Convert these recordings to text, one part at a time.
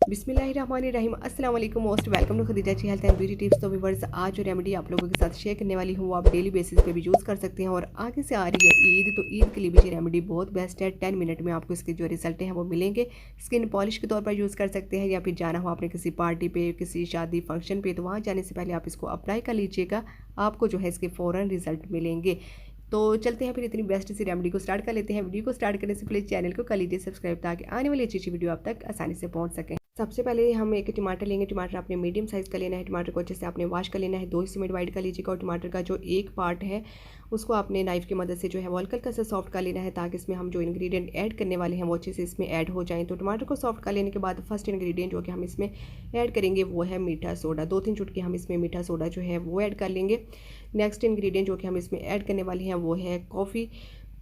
बिस्मिल्लाहिर्रहमानिर्रहीम अस्सलाम वालेकुम most welcome to Khadija ji health and beauty tips. तो व्यूअर्स, आज जो रेमेडी आप लोगों के साथ शेयर करने वाली हूँ वो आप डेली बेसिस पे भी यूज़ कर सकते हैं। और आगे से आ रही है ईद, तो ईद के लिए भी ये रेमेडी बहुत बेस्ट है। 10 मिनट में आपको इसके जो रिजल्ट हैं वो मिलेंगे। स्किन पॉलिश के तौर पर यूज़ कर सकते हैं, या फिर जाना हो आपने किसी पार्टी पे, किसी शादी फंक्शन पे, तो वहाँ जाने से पहले आप इसको अप्लाई कर लीजिएगा। आपको जो है इसके फ़ौरन रिजल्ट मिलेंगे। तो चलते हैं फिर इतनी बेस्ट सी रेमेडी को स्टार्ट कर लेते हैं। वीडियो को स्टार्ट करने से पहले चैनल को कर लीजिए सब्सक्राइब, ताकि आने वाली अच्छी अच्छी वीडियो आप तक आसानी से पहुंच सकें। सबसे पहले हम एक टमाटर लेंगे। टमाटर आपने मीडियम साइज़ का लेना है। टमाटर को अच्छे से आपने वॉश कर लेना है। 2 हिस्से में डिवाइड कर लीजिएगा। और टमाटर का जो एक पार्ट है उसको आपने नाइफ़ की मदद से जो है वो हल्का सा सॉफ्ट कर लेना है, ताकि इसमें हम जो इंग्रेडिएंट ऐड करने वाले हैं वो अच्छे से इसमें ऐड हो जाएँ। तो टमाटर को सॉफ्ट कर लेने के बाद फर्स्ट इंग्रेडिएंट जो कि हम इसमें ऐड करेंगे वो है मीठा सोडा। 2-3 चुटकी हम इसमें मीठा सोडा जो है वो ऐड कर लेंगे। नेक्स्ट इंग्रेडिएंट जो कि हम इसमें ऐड करने वाले हैं वो है कॉफ़ी।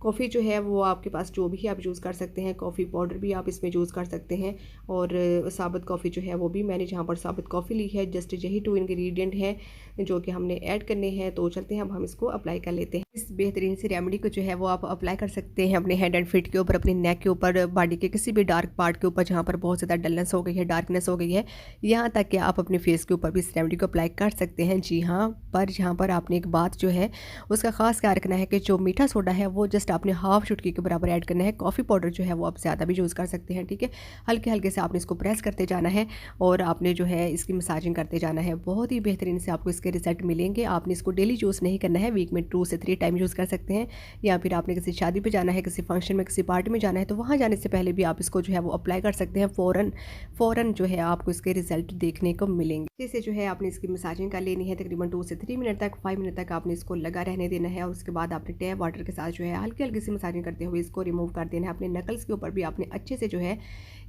कॉफ़ी जो है वो आपके पास जो भी आप यूज़ कर सकते हैं। कॉफ़ी पाउडर भी आप इसमें यूज़ कर सकते हैं, और साबुत कॉफ़ी जो है वो भी मैंने जहाँ पर साबुत कॉफ़ी ली है। जस्ट यही 2 इंग्रेडिएंट हैं जो कि हमने ऐड करने हैं। तो चलते हैं अब हम इसको अप्लाई कर लेते हैं। इस बेहतरीन सी रेमेडी को जो है वो आप अप्लाई कर सकते हैं अपने हैंड एंड फीट के ऊपर, अपने नेक के ऊपर, बॉडी के किसी भी डार्क पार्ट के ऊपर जहाँ पर बहुत ज़्यादा डलनेस हो गई है, डार्कनेस हो गई है। यहाँ तक कि आप अपने फेस के ऊपर भी इस रेमेडी को अप्लाई कर सकते हैं। जी हाँ, पर यहाँ पर आपने एक बात जो है उसका खास ख्याल रखना है कि जो मीठा सोडा है वो जस्ट आपने हाफ चुटकी के बराबर ऐड करना है। कॉफ़ी पाउडर जो है वो आप ज़्यादा भी यूज़ कर सकते हैं, ठीक है। हल्के हल्के से आपने इसको प्रेस करते जाना है और आपने जो है इसकी मसाजिंग करते जाना है। बहुत ही बेहतरीन से आपको इसके रिजल्ट मिलेंगे। आपने इसको डेली यूज़ नहीं करना है, वीक में 2 से 3 टाइम यूज़ कर सकते हैं। या फिर आपने किसी शादी पे जाना है, किसी फंक्शन में, किसी पार्टी में जाना है, तो वहाँ जाने से पहले भी आप इसको जो है वो अप्लाई कर सकते हैं। फ़ौरन जो है आपको इसके रिजल्ट देखने को मिलेंगे। इसे जो है आपने इसकी मसाजिंग कर लेनी है तकरीबन 2 से 3 मिनट तक, 5 मिनट तक आपने इसको लगा रहने देना है। और उसके बाद आपने टैप वाटर के साथ जो है हल्की हल्की सी मसाजिंग करते हुए इसको रिमूव कर देना है। अपने नकल्स के ऊपर भी आपने अच्छे से जो है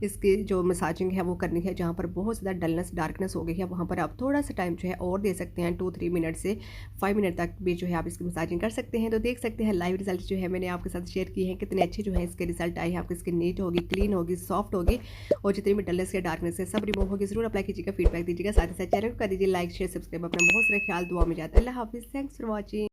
इसकी जो मसाजिंग है वो करनी है। जहाँ पर बहुत ज़्यादा डलनेस, डार्कनेस हो गई है, वहाँ पर आप थोड़ा सा टाइम जो है और दे सकते हैं। 2-3 मिनट से 5 मिनट तक भी जो है आप इसकी मसाजिंग कर सकते हैं। तो देख सकते हैं लाइव रिजल्ट जो है मैंने आपके साथ शेयर किए हैं, कितने अच्छे जो है इसके रिजल्ट आए हैं। आपकी स्किन नीट होगी, क्लीन होगी, सॉफ्ट होगी, और जितनी भी डलनेस या डार्कनेस है सब रिमूव होगी। जरूर अप्लाई कीजिएगा, फीडबैक दीजिएगा, साथ ही साथ चैनल को कर दीजिए लाइक, शेयर, सब्सक्राइब। अपना बहुत सारा ख्याल दुआ में जाता है। अल्लाह हाफिज़, थैंक्स फॉर वॉचिंग।